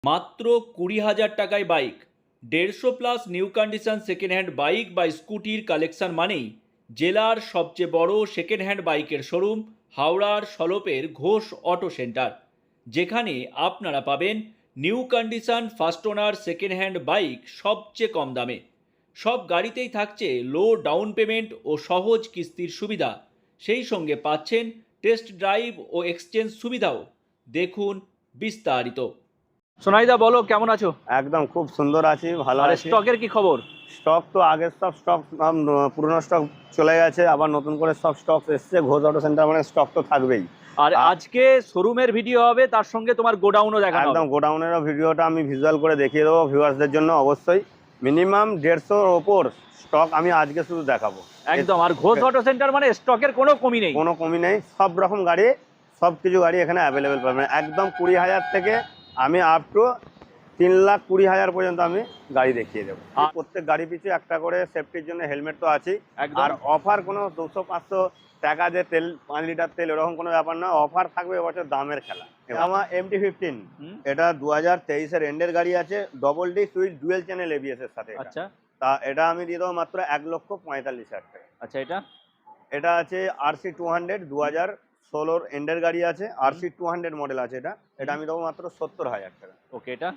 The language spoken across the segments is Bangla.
মাত্র 20,000 টাকায় bike 150 plus new condition second hand bike বা স্কুটির কালেকশন মানেই জেলার সবচেয়ে বড় সেকেন্ড হ্যান্ড বাইকের শোরুম হাওড়ার সলপের ঘোষ অটো সেন্টার, যেখানে আপনারা পাবেন new condition first owner second hand bike সবচেয়ে কম দামে। সব গাড়িতেই থাকছে লো ডাউন পেমেন্ট ও সহজ কিস্তির সুবিধা, সেই সঙ্গে পাচ্ছেন টেস্ট ড্রাইভ ও এক্সচেঞ্জ সুবিধাও। দেখুন বিস্তারিত। সোনাইদা, বলো কেমন আছো? একদম খুব সুন্দর আছি, ভালো আর আছি। স্টকের কি খবর? স্টক তো আগের সব স্টক পুরনো স্টক চলে গেছে, আবার নতুন করে সব স্টক এসছে। ঘোষ অটো সেন্টার মানে স্টক তো থাকবেই। আর আজকে শোরুমের ভিডিও হবে, তার সঙ্গে তোমার গোডাউনও দেখানো হবে। একদম গোডাউনেরও ভিডিওটা আমি ভিজুয়াল করে দেখিয়ে দেবো ভিউয়ার্সদের জন্য। অবশ্যই মিনিমাম 150-র ওপর স্টক আমি আজকে শুধু দেখাবো। একদম। আর ঘোষ অটো সেন্টার মানে স্টকের কোনো কমি নেই। কোনো কমি নেই, সব রকম গাড়ি, সব কিছু গাড়ি এখানে অ্যাভেলেবেল পাবেন। একদম 20,000 থেকে আমি আপ টু 3,20,000 পর্যন্ত আমি গাড়ি দেখিয়ে দেবো। প্রত্যেক গাড়ি পিছু একটা করে সেফটির জন্য হেলমেট তো আছেই। আর অফার কোনো 200-500 টাকা যে তেল, 5 লিটার তেল, এরকম কোনো ব্যাপার না। অফার থাকবে এবছর দামের খেলা। আমার MT-15, এটা 2023-এর এন্ডের গাড়ি আছে, double disc with dual channel ABS এর সাথে। আচ্ছা, তা এটা আমি দিয়ে দেবো মাত্র 1,45,000 টাকা। আচ্ছা। এটা আছে RC200, 2016-র এন্ডের গাড়ি আছে, RC200 মডেল আছে। এটা আমি দেবো মাত্র 70,000 টাকা। ওকে। এটা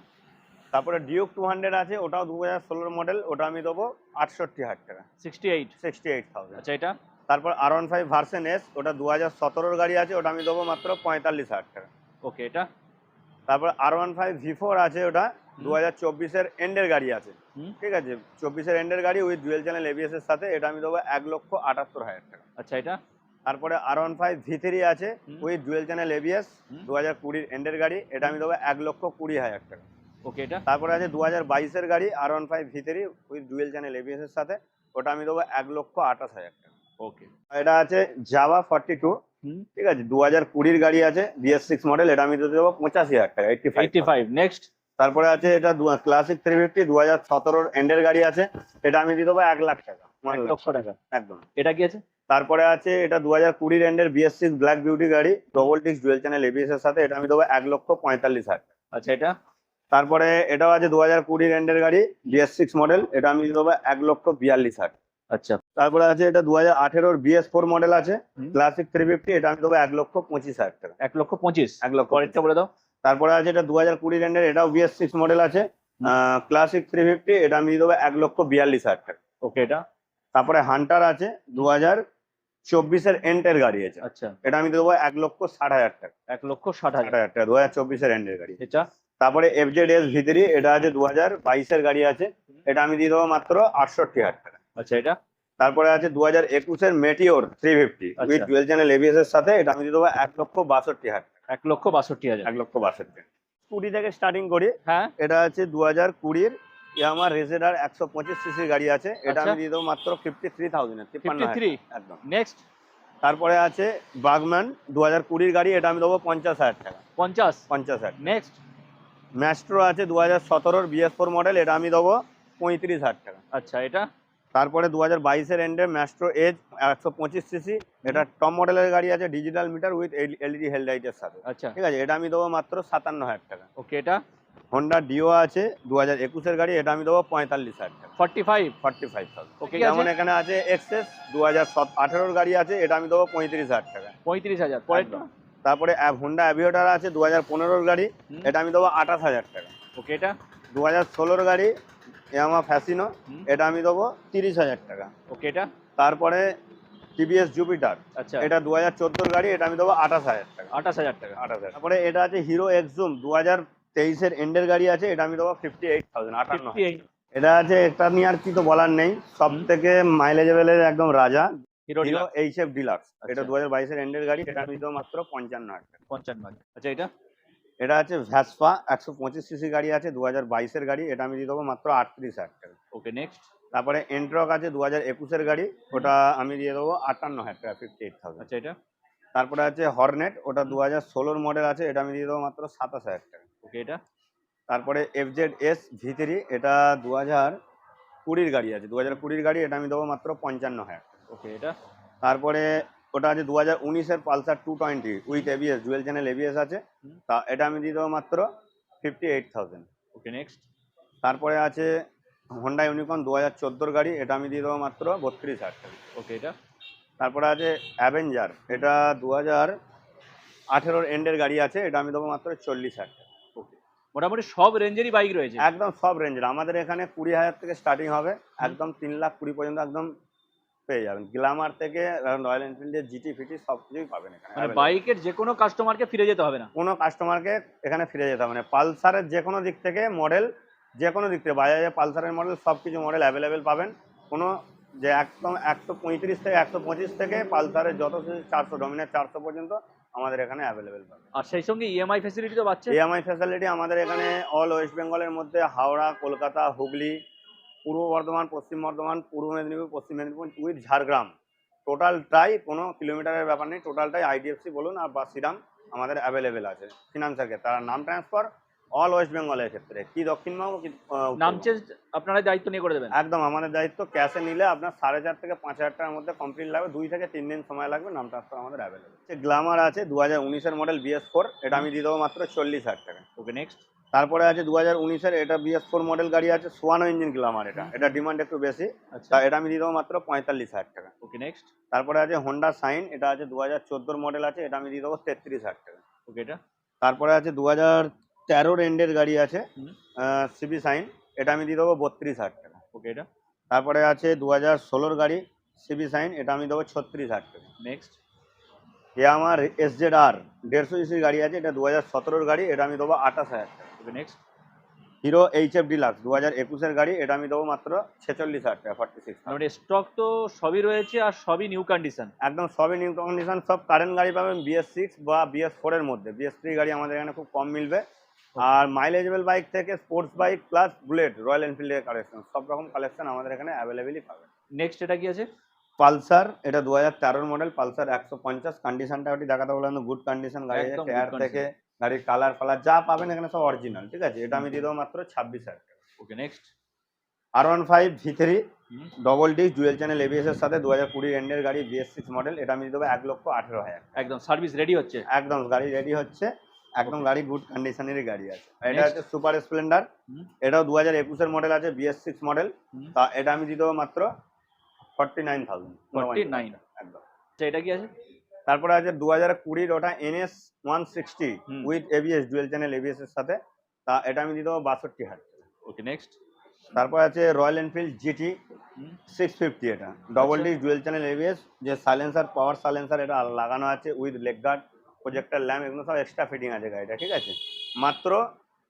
তারপরে ডিউক 200 আছে, ওটাও 2016 মডেল, ওটা আমি দেবো 68,000 টাকা। 68,000। আচ্ছা, এটা তারপর R15 ভার্সন এস, ওটা 2017-র গাড়ি আছে, ওটা আমি দেবো মাত্র 45,000 টাকা। ওকে। এটা তারপর R15 V4 আছে, ওটা 2024-এর এন্ডের গাড়ি আছে। ঠিক আছে, 24-এর এন্ডের গাড়ি উইথ ডুয়েল চ্যানেল ABS এর সাথে, এটা আমি দেবো 1,78,000 টাকা। আচ্ছা। এটা তারপরে R15 V3 আছে উইথ ডুয়েল চ্যানেল ABS, 2020-র এন্ডের গাড়ি, এটা আমি দেবো 1,20,000 টাকা। ওকে। এটা তারপরে আছে 2022-এর গাড়ি R15 V3 with dual channel ABS এর সাথে, ওটা আমি দেবো 1,28,000 টাকা। ওকে। এটা আছে জাভা 42, ঠিক আছে, 2020-র গাড়ি আছে, BS6 মডেল, এটা আমি দেবো 85,000 টাকা। 85। নেক্সট। তারপরে আছে এটা ক্লাসিক 350, 2017-র এন্ডের গাড়ি আছে, এটা আমি দিয়ে দেবো 1 লাখ টাকা। 1 লক্ষ টাকা। একদম। এটা কি আছে? তারপরে আছে এটা 2020-র এন্ডের BS6 ব্ল্যাক বিউটি গাড়ি, double disc dual channel ABS এর সাথে, এটা আমি দেবো 1,45,000 টাকা। আচ্ছা। এটা তারপরে এটাও আছে 2020-র এন্ডের গাড়ি, BS6 মডেল, এটা আমি দিয়ে দেবো 1,42,000। আচ্ছা। তারপরে আছে এটা 2018-র BS4 মডেল আছে, ক্লাসিক 350, এটা আমি দেবো 1,25,000 টাকা। 1,25,000। 1,25,000। পরেরটা বলে দাও। তারপরে আছে এটা 2020-র এন্ডের, এটাও BS6 মডেল আছে, ক্লাসিক 350, এটা আমি দিয়ে দেবো 1,42,000 টাকা। ওকে। এটা তারপরে হান্টার আছে, 2024-এর এন্ডের গাড়ি আছে, আচ্ছা, এটা আমি দেবো 1,60,000 টাকা। 1,60,000 টাকা, 2024-এর এন্ডের গাড়ি। এটা তারপরে FZS V3, এটা আছে 2022-এর গাড়ি আছে, এটা আমি দিয়ে দেবো মাত্র 68,000 টাকা। আচ্ছা। এটা তারপরে আছে 2021-এর Meteor 350 with dual channel ABS এর সাথে, এটা আমি দিয়ে দেবো 1,62,000 টাকা। 1,62,000। 1,62,000। স্কুটি থেকে স্টার্টিং করি। হ্যাঁ। এটা আছে 2020-এর ইয়ামাহা রেজেডার 125 সিসির গাড়ি আছে, এটা আমি দিয়ে দেবো মাত্র 53,000 এ। 53। একদম। নেক্সট। তারপরে আছে বাগম্যান 2020-র গাড়ি, এটা আমি দেবো 50,000 টাকা। 50। নেক্সট। ম্যাস্ট্রো আছে 2017-র BS4 মডেল, এটা আমি দেবো 35,000 টাকা। আচ্ছা। এটা তারপরে 2022-এর এন্ডে ম্যাস্ট্রো এজ 125 সিসি, এটা টপ মডেলের গাড়ি আছে, ডিজিটাল মিটার উইথ LED হেডলাইটের সাথে। আচ্ছা। ঠিক আছে, এটা আমি দেবো মাত্র 57,000 টাকা। ওকে। এটা হন্ডা ডিও আছে 2021-এর গাড়ি, এটা আমি দেবো 45,000 টাকা। 45,000। ওকে। যেমন এখানে আছে এক্সেস 2018-র গাড়ি আছে, এটা আমি দেবো 35,000 টাকা। 35,000। পরেরটা। তারপরে হোন্ডা অ্যাভিয়েটার আছে 2015-র গাড়ি, এটা আমি দেবো 28,000 টাকা। ওকে। এটা 2016-র গাড়ি ইয়ামাহা ফ্যাসিনো, এটা আমি দেবো 30,000 টাকা। ওকে। এটা তারপরে TVS জুপিটার, আচ্ছা, এটা 2014-র গাড়ি, এটা আমি দেবো 28,000 টাকা। 28,000 টাকা। 28,000। তারপরে এটা আছে হিরো এক্সজুম 2023-এর এন্ডের গাড়ি আছে, এটা আমি দেবো 58,000। 58। এটা আছে, এটা নিয়ে আর কি তো বলার নেই, সব থেকে মাইলেজেবলের একদম রাজা, হিরো HF ডিলাক্স, এটা 2022-এর এন্ডের গাড়ি, এটা আমি দেবো মাত্র 55,000 টাকা। 55। আচ্ছা। এটা এটা আছে ভ্যাসপা 125 সিসি গাড়ি আছে, 2022-এর গাড়ি, এটা আমি দিয়ে দেবো মাত্র 38,000 টাকা। ওকে। নেক্সট। তারপরে এন্ট্রক আছে 2021-এর গাড়ি, ওটা আমি দিয়ে দেবো 58,000 টাকা, 58,000। আচ্ছা। এটা তারপরে আছে হর্নেট, ওটা 2016-র মডেল আছে, এটা আমি দিয়ে দেবো মাত্র 27,000 টাকা। ওকে। এটা তারপরে FZS V3, এটা 2020-র গাড়ি আছে, 2020-র গাড়ি, এটা আমি দেবো মাত্র 55,000 টাকা। ওকে। এটা তারপরে ওটা আছে 2019-এর Pulsar 220 with ABS dual channel ABS আছে, তা এটা আমি দিয়ে দেবো মাত্র 58,000। Okay next. তারপরে আছে হোন্ডা ইউনিকর্ন 2014 গাড়ি, এটা আমি দিয়ে দেবো মাত্র 32,000 টাকা। ওকে এটা। তারপরে আছে অ্যাভেঞ্জার, এটা 2018 এন্ডের গাড়ি আছে, এটা আমি দেবো মাত্র 40,000 টাকা। ওকে, মোটামুটি সব রেঞ্জেরই বাইক রয়েছে। একদম সব রেঞ্জের আমাদের এখানে 20,000 থেকে স্টার্টিং হবে, একদম 3,20,000 পর্যন্ত একদম পেয়ে যাবেন। গ্ল্যামার থেকে রয়্যাল এনফিল্ডের জিটি ফিটি সব কিছুই পাবেন এখানে মানে available। বাইকের যে কোনো কাস্টমারকে ফিরে যেতে হবে না। কোনো কাস্টমারকে এখানে ফিরে যেতে হবে না। পালসারের যে কোনো দিক থেকে মডেল, যে কোনো দিক থেকে বাজাজে পালসারের মডেল সব কিছু মডেল অ্যাভেলেবেল পাবেন। কোনো যে একদম 135 থেকে 125 থেকে পালসারের যত 400 ডমিনার 400 পর্যন্ত আমাদের এখানে অ্যাভেলেবেল পাবেন। আর সেই সঙ্গে ইএমআই ফ্যাসিলিটি তো পাচ্ছে। ইএমআই ফ্যাসিলিটি আমাদের এখানে অল ওয়েস্ট বেঙ্গলের মধ্যে হাওড়া, কলকাতা, হুগলি, পূর্ব বর্ধমান, পশ্চিম বর্ধমান, পূর্ব মেদিনীপুর, পশ্চিম মেদিনীপুর উইথ ঝাড়গ্রাম, টোটালটাই কোনো কিলোমিটারের ব্যাপার নেই, টোটালটাই আইডিএফসি বলুন আর বা শ্রীরাম আমাদের অ্যাভেলেবেল আছে ফিনান্সের ক্ষেত্রে। আর নাম ট্রান্সফার অল ওয়েস্ট বেঙ্গলের ক্ষেত্রে, কি দক্ষিণবঙ্গ কি নাম উত্তরবঙ্গ। চেঞ্জ আপনারাই দায়িত্ব নিয়ে করে দেবেন। একদম আমাদের দায়িত্ব। ক্যাশে নিলে আপনার 4,500 থেকে 5,000 টাকার মধ্যে কমপ্লিট লাগবে, 2 থেকে 3 দিন সময় লাগবে। নাম ট্রান্সফার আমাদের অ্যাভেলেবেল। গ্ল্যামার আছে 2019-এর মডেল BS4, এটা আমি দিয়ে দেবো মাত্র 40,000 টাকা। Okay next. তারপরে আছে 2019-এর, এটা BS4 মডেল গাড়ি আছে, সোয়ানো ইঞ্জিন গ্ল্যামার, এটা ডিমান্ড একটু বেশি, আচ্ছা তা এটা আমি দিয়ে দেবো মাত্র 45,000 টাকা। Okay next. তারপরে আছে হোন্ডা সাইন, এটা আছে 2014 মডেল আছে, এটা আমি দিয়ে দেবো 33,000 টাকা। ওকে এটা। তারপরে আছে 2013 এন্ডের গাড়ি আছে হুম। সিবি সাইন, এটা আমি দিয়ে দেবো 32,000 টাকা। ওকে এটা। তারপরে আছে 2016 গাড়ি সিবি সাইন, এটা আমি দেবো 36,000 টাকা। নেক্সট। এ আমার SZR 150 সিসির গাড়ি আছে, এটা 2017 গাড়ি, এটা আমি দেবো 28,000 টাকা। Okay next. Hero HF deluxe 2021-এর গাড়ি, এটা আমি দেবো মাত্র 46,000 টাকা, 46। মানে স্টক তো সবই রয়েছে আর সবই নিউ কন্ডিশন। একদম সবই নিউ কন্ডিশন, সব কারেন্ট গাড়ি পাবেন BS6 বা BS4 এর মধ্যে। BS3 গাড়ি আমাদের এখানে খুব কম মিলবে। আর মাইলেজেবল বাইক থেকে sports bike plus Bullet, Royal এনফিল্ডের কালেকশন, সব রকম কালেকশন আমাদের এখানে অ্যাভেলেবেলই পাবেন। নেক্সট এটা কি আছে? পালসার, এটা 2013 মডেল, পালসার 150, কন্ডিশনটা ওটি দেখাতে বললাম, গুড কন্ডিশন গাড়ি আছে, একদম good টায়ার condition। থেকে গাড়ির কালার ফালার যা পাবেন এখানে সব অরিজিনাল, ঠিক আছে। এটা আমি দিয়ে দেবো মাত্র 26,000 টাকা। Okay next. R15 V3 double disc dual channel ABS এর সাথে 2020 এন্ডের গাড়ি BS6 মডেল, এটা আমি দিয়ে দেবো 1,18,000। একদম সার্ভিস রেডি হচ্ছে। একদম গাড়ি রেডি হচ্ছে, একদম গাড়ি গুড কন্ডিশনেরই গাড়ি আছে। এটা Next। হচ্ছে সুপার স্প্লেন্ডার, এটাও 2021-এর মডেল আছে, BS6 মডেল, তা এটা আমি দিয়ে দেবো মাত্র 49,000। 49 একদম। আচ্ছা এটা কি আছে? তারপরে আছে 2020-র ওটা NS 160 hmm. With ABS, dual channel ABS এর সাথে, তা এটা আমি দিয়ে দেবো 62,000 টাকা। Okay next. তারপর আছে রয়্যাল এনফিল্ড GT 650, এটা double disc dual channel ABS, যে সাইলেন্সার, পাওয়ার সাইলেন্সার এটা লাগানো আছে with leg guard, projector lamp, এগুলো সব এক্সট্রা ফিটিং আছে গাড়িটা, ঠিক আছে। মাত্র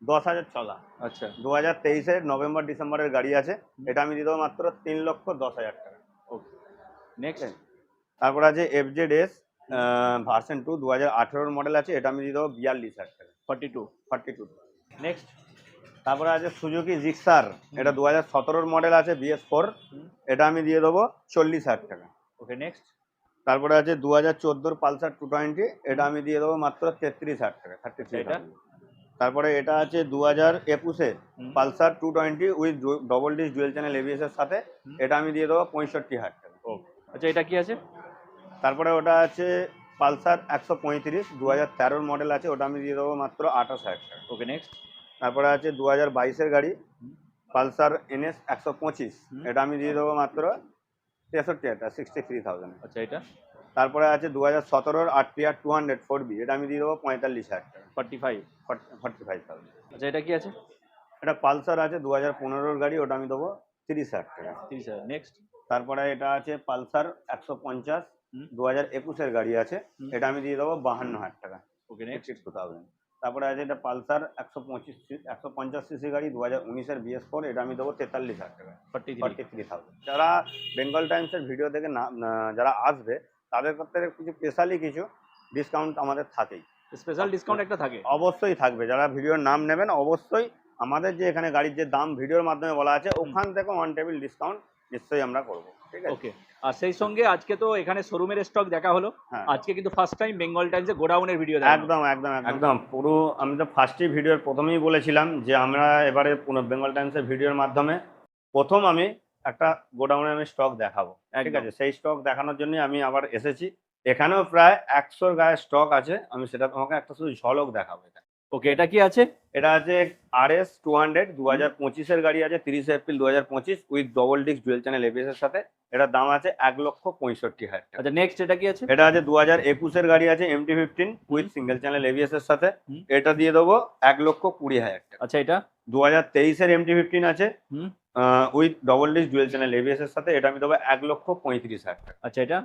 10,000 চলা। আচ্ছা 2023-এর নভেম্বর ডিসেম্বরের গাড়ি আছে, এটা আমি দিয়ে দেবো মাত্র 3,10,000 টাকা। Okay next. তারপর আছে FZS ভার্সন 2 2018-এর মডেল আছে, এটা আমি দিয়ে দেবো 42,000 টাকা। 42। নেক্সট। তারপরে আছে সুজুকি জিক্সার, এটা 2017-এর মডেল আছে, BS4, এটা আমি দিয়ে দেবো 40,000 টাকা। Okay next. তারপরে আছে 2014 পালসার 220, এটা আমি দিয়ে দেবো মাত্র 33,000 টাকা, 33,000। তারপরে এটা আছে 2021-এর Pulsar 220 with double disc dual channel ABS এর সাথে, এটা আমি দিয়ে দেবো 65,000 টাকা। ওকে আচ্ছা এটা কি আছে? তারপরে ওটা আছে পালসার 135 2013-এর মডেল আছে, ওটা আমি দিয়ে দেবো মাত্র 28,000 টাকা। Okay next. তারপরে আছে 2022-এর গাড়ি পালসার NS 125, এটা আমি দিয়ে দেবো মাত্র 63,000 টাকা, 63,000। আচ্ছা এটা? তারপরে আছে 2017-এর RTR 200 4B, এটা আমি দিয়ে দেবো 45,000 টাকা, 45,000। আচ্ছা এটা কি আছে? এটা পালসার আছে 2015-এর গাড়ি, ওটা আমি দেবো 30,000 টাকা। 30,000। নেক্সট। তারপরে এটা আছে পালসার 150 2021-এর গাড়ি আছে, এটা আমি দিয়ে দেবো 52,000 টাকা। Okay next. 62,000। তারপরে আছে এটা পালসার 150 সিসি গাড়ি 2019-এর BS4, এটা আমি দেবো 43,000 টাকা, 43,000। যারা বেঙ্গল টাইমসের ভিডিও থেকে যারা আসবে তাদের ক্ষেত্রে কিছু স্পেশালি কিছু ডিসকাউন্ট আমাদের থাকেই, স্পেশাল ডিসকাউন্ট একটা থাকে অবশ্যই থাকবে। যারা ভিডিওর নাম নেবেন অবশ্যই আমাদের যে এখানে গাড়ির যে দাম ভিডিওর মাধ্যমে বলা আছে, ওখান থেকে অন টেবিল ডিসকাউন্ট নিশ্চয়ই আমরা করবো, ঠিক আছে। ওকে আর সেই সঙ্গে আজকে তো এখানে শোরুমের স্টক দেখা হলো, হ্যাঁ। আজকে কিন্তু ফার্স্ট টাইম বেঙ্গল টাইমসে গোডাউনের ভিডিও দেখা। একদম পুরো আমি তো ফার্স্টই ভিডিওর প্রথমেই বলেছিলাম যে আমরা এবারে বেঙ্গল টাইমসের ভিডিওর মাধ্যমে প্রথম আমি একটা গোডাউনে আমি স্টক দেখাবো, ঠিক আছে। সেই স্টক দেখানোর জন্য আমি আবার এসেছি। এখানেও প্রায় 100-র গায়ে স্টক আছে, আমি সেটা তোমাকে একটা শুধু ঝলক দেখাবো। ওকে, এটা কি আছে? এটা আছে RS 200 2025-এর গাড়ি আছে, 30 April 2025 with double disc dual channel ABS এর সাথে। এটার দাম আছে 1,65,000 টাকা। আচ্ছা, নেক্সট এটা কি আছে? এটা আছে 2021-এর গাড়ি আছে MT-15 with single channel ABS এর সাথে। হুম। এটা দিয়ে দেবো 1,20,000 টাকা। আচ্ছা, এটা 2023-এর MT-15 আছে হুম। With double disc dual channel ABS এর সাথে। এটা আমি দেবো 1,35,000 টাকা। আচ্ছা, এটা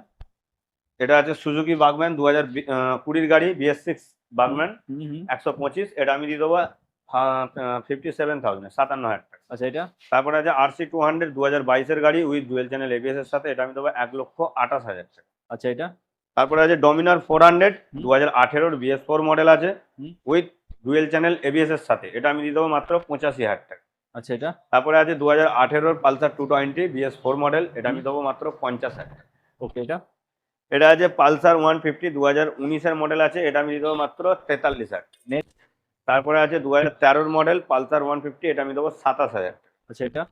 এটা আছে সুজুকি বাগম্যান 2020-এর গাড়ি BS6 বাগম্যান হুম হুম 125। এটা আমি দিয়ে দেবো 57,000 57,000 টাকা। আচ্ছা, এটা তারপরে আছে RC 200 2022-এর গাড়ি উইথ ডুয়েল চ্যানেল ABS এর সাথে। এটা আমি দেবো 1,28,000 টাকা। আচ্ছা, এটা তারপরে আছে ডমিনার 400 হুম। 2018-র BS4 মডেল আছে হুম। উইথ ডুয়েল চ্যানেল ABS এর সাথে। এটা আমি দিয়ে দেবো মাত্র 85,000 টাকা। আচ্ছা, এটা তারপরে আছে 2018-র পালসার 220 BS4 মডেল। এটা আমি দেবো মাত্র 50,000 টাকা। ওকে, এটা এটা আছে পালসার 150 2019-এর মডেল আছে। এটা আমি দিয়ে দেবো মাত্র 43,000 টাকা। নেক্সট তারপরে আছে 2013-র মডেল পালসার 150। এটা আমি দেবো 27,000 টাকা। আচ্ছা, এটা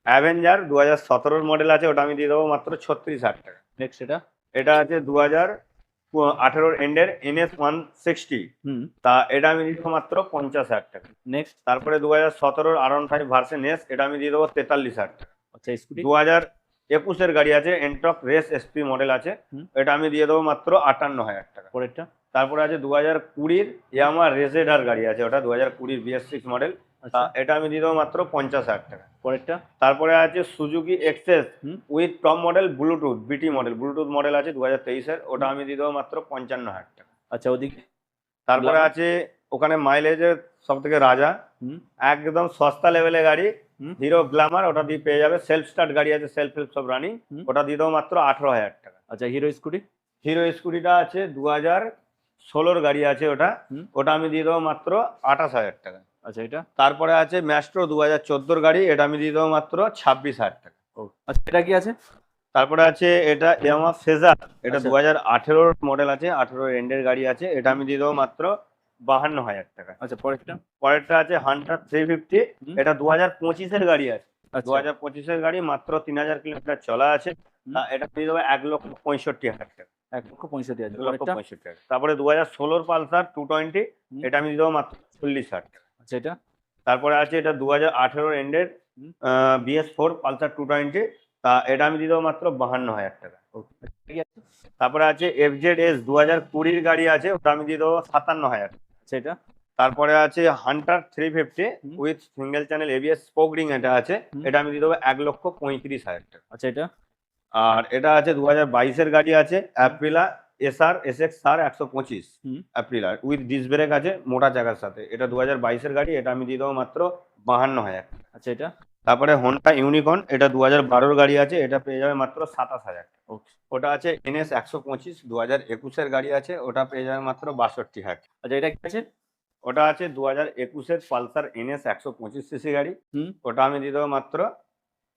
অ্যাভেঞ্জার 2017-র মডেল আছে, ওটা আমি দিয়ে দেবো মাত্র 36,000 টাকা। নেক্সট এটা এটা আছে 2018-র এন্ডের NS 160। হুম তা এটা আমি দিয়ে দেবো মাত্র 50,000 টাকা। নেক্সট তারপরে 2017-র R15 ভার্সন S। এটা আমি দিয়ে দেবো 43,000 টাকা। আচ্ছা, স্কুটি 2021-এর গাড়ি আছে এন্ট্রক রেস SP মডেল আছে। হুম। এটা আমি দিয়ে দেবো মাত্র 58,000 টাকা। পরেরটা তারপরে আছে 2020-র ইয়ামা রেজেডার গাড়ি আছে, ওটা 2020 BS6 মডেল। তা আচ্ছা, এটা আমি দিয়ে দেবো মাত্র 50,000 টাকা। পরেরটা তারপরে আছে সুজুকি এক্সেস হুম। With top model Bluetooth BT model Bluetooth model আছে 2023-এর। ওটা আমি দিয়ে দেবো মাত্র 55,000 টাকা। আচ্ছা, ওদিকে তারপরে Glamour? আছে ওখানে মাইলেজের সব থেকে রাজা হুম একদম সস্তা লেভেলের গাড়ি হুম হিরো গ্ল্যামার। ওটা দিয়ে পেয়ে যাবে সেলফ স্টার্ট গাড়ি আছে, সেলফ সব রানিং। হুম। ওটা দিয়ে দেবো মাত্র 18,000 টাকা। আচ্ছা, হিরো স্কুটি হিরো স্কুটিটা আছে 2016-র গাড়ি আছে ওটা। হুম। ওটা আমি দিয়ে দেবো মাত্র 28,000 টাকা। আচ্ছা, এটা তারপরে আছে ম্যাস্ট্রো 2014-র গাড়ি। এটা আমি দিয়ে দেবো মাত্র 26,000 টাকা। ও আচ্ছা, এটা কি আছে? তারপরে আছে এটা ইয়ামা ফেজার। এটা আচ্ছা। 2018-র মডেল আছে, 18-র এন্ডের গাড়ি আছে। এটা আমি দিয়ে দেবো মাত্র 52,000 টাকা। আচ্ছা, পরেরটা পরেরটা আছে হান্টার 350। হুম। এটা 2025-এর গাড়ি আছে। আচ্ছা 2025-এর গাড়ি, মাত্র 3,000 কিলোমিটার চলা আছে। হুম। এটা দিয়ে দেবো 1,65,000 টাকা। 1,65,000 আছে। 1,65,000 পরেরটা টাকা। তারপরে 2016-র পালসার 220। হুম। এটা আমি দিয়ে দেবো মাত্র 40,000 টাকা। আচ্ছা, এটা তারপরে আছে এটা 2018-র এন্ডের হুম। BS4 Pulsar 220। তা এটা আমি দিয়ে দেবো মাত্র 52,000 টাকা। ওকে, এটা কি আছে? তারপরে আছে FZS 2020-র গাড়ি আছে, ওটা আমি দিয়ে দেবো 57,000। আচ্ছা, এটা তারপরে আছে Hunter 350 hmm. With single channel ABS spoke ring এটা আছে। হুম। এটা আমি দিয়ে দেবো 1,35,000 টাকা। আচ্ছা, এটা আর এটা আছে 2022-এর গাড়ি আছে অ্যাপ্রিলা SR SX SAR 125 হুম। অ্যাপ্রিলা উইথ ডিস্ক ব্রেক আছে মোটা চাকার সাথে। এটা 2022-এর গাড়ি। এটা আমি দিয়ে দেবো মাত্র 52,000 টাকা। আচ্ছা, এটা তারপরে হোন্ডা ইউনিকর্ন। এটা 2012-র গাড়ি আছে। এটা পেয়ে যাবে মাত্র 27,000 টাকা। ওকে। ওটা আছে NS 125 2021-এর গাড়ি আছে। ওটা পেয়ে যাবে মাত্র 62,000 টাকা। আচ্ছা, এটা কি আছে? ওটা আছে 2021-এর পালসার NS 125cc গাড়ি। হুম। ওটা আমি দিয়ে দেবো মাত্র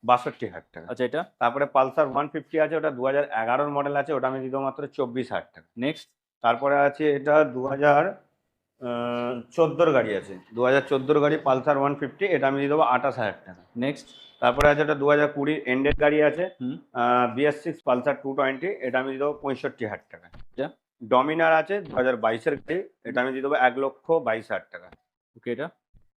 62,000 টাকা। আচ্ছা, এটা তারপরে পালসার 150 আছে, ওটা 2011-র মডেল আছে। ওটা আমি দিয়ে দেবো মাত্র 24,000 টাকা। নেক্সট তারপরে আছে এটা 2014-র গাড়ি আছে, 2014-র গাড়ি পালসার 150। এটা আমি দিয়ে দেবো 28,000 টাকা। নেক্সট তারপরে আছে এটা 2020 এন্ডের গাড়ি আছে হুম। BS6 Pulsar 220। এটা আমি দিয়ে দেবো 65,000 টাকা। এটা ডমিনার আছে 2022-এর গাড়ি। এটা আমি দিয়ে দেবো 1,22,000 টাকা। ওকে, এটা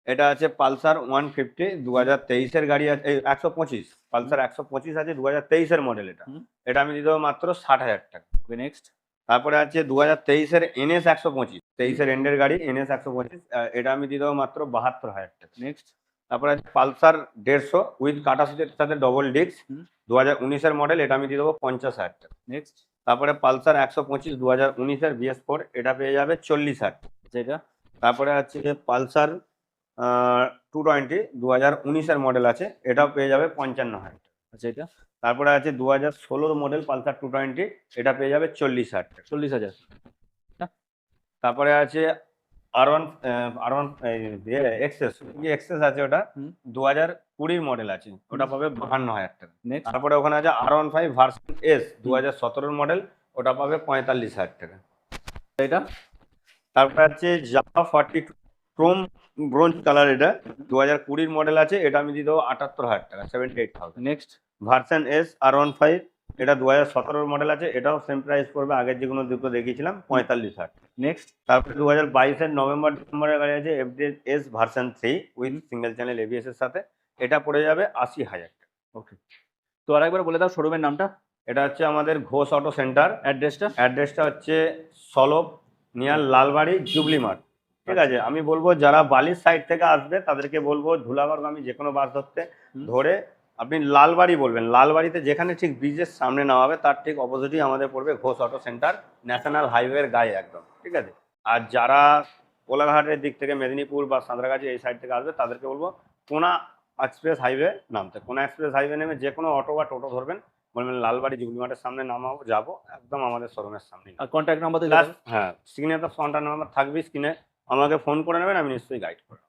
এটা আছে পালসার 150 2023-এর গাড়ি আছে 125 পালসার 125 আছে 2023-এর মডেল। এটা হুম। এটা আমি দিয়ে দেবো মাত্র 60,000 টাকা। ওকে, নেক্সট তারপরে আছে 2023-এর NS 125 23-এর এন্ডের গাড়ি NS 125। এটা আমি দিয়ে দেবো মাত্র 72,000 টাকা। নেক্সট তারপরে আছে পালসার 150 উইথ কাটা সিটের সাথে ডবল ডিস্ক হুম। 2019-এর মডেল। এটা আমি দিয়ে দেবো 50,000 টাকা। নেক্সট তারপরে পালসার 125 2019-এর BS4। এটা পেয়ে যাবে 40,000 টাকা। আচ্ছা, এটা তারপরে আছে পালসার 220 2019-এর মডেল আছে। এটাও পেয়ে যাবে 55,000 টাকা। আচ্ছা, এটা তারপরে আছে 2016-র মডেল পালসার 220। এটা পেয়ে যাবে 40,000 টাকা। 40,000 তারপরে আছে R1 এক্সেস আছে, ওটা হুম। 2020-র মডেল আছে। ওটা পাবে 52,000 টাকা। নেক্সট তারপরে ওখানে আছে R15 ভার্সন S 2017-র মডেল। ওটা পাবে 45,000 টাকা। এটা তারপরে আছে জাভা 42 ক্রোম ব্রোঞ্জ কালার। এটা 2020-র মডেল আছে। এটা আমি দিয়ে দেবো 78,000 টাকা 78,000। নেক্সট ভার্সন S R15 এটা 2017-র মডেল আছে। এটাও সেম প্রাইস পড়বে আগের যেগুলো দুটো দেখিয়েছিলাম 45,000। নেক্সট। তারপরে 2022-এর নভেম্বর ডিসেম্বরের গাড়ি আছে FDS version 3 with single channel ABS এর সাথে। এটা পড়ে যাবে 80,000 টাকা। ওকে, তো আরেকবার বলে দাও শোরুমের নামটা, এটা হচ্ছে আমাদের ঘোষ অটো সেন্টার। অ্যাড্রেসটা। অ্যাড্রেসটা হচ্ছে সলভ নিয়ার লালবাড়ি জুবলি মার্ট। ঠিক আছে, আমি বলবো যারা বালির সাইড থেকে আসবে তাদেরকে বলবো ধুলাগড়গামী যে কোনো বাস ধরতে, ধরে আপনি লালবাড়ি বলবেন। লালবাড়িতে যেখানে ঠিক ব্রিজের সামনে নামাবে তার ঠিক অপোজিটই আমাদের পড়বে ঘোষ অটো সেন্টার, ন্যাশনাল হাইওয়ের গায়ে একদম। ঠিক আছে, আর যারা কোলাঘাটের দিক থেকে মেদিনীপুর বা সাঁতরাগাছি এই সাইড থেকে আসবে তাদেরকে বলবো কোনা এক্সপ্রেস হাইওয়ে নামতে। কোনা এক্সপ্রেস হাইওয়ে নেমে যে কোনো অটো বা টোটো ধরবেন, বলবেন লালবাড়ি জুবলি মার্টের সামনে নামাবো, যাবো একদম আমাদের শোরুমের সামনে। আর কন্ট্যাক্ট নাম্বার প্লাস হ্যাঁ, স্ক্রিনে তো কন্ট্যাক্ট নাম্বার থাকবে, স্ক্রিনে আমাকে ফোন করে নেবেন, আমি নিশ্চয়ই গাইড করবো।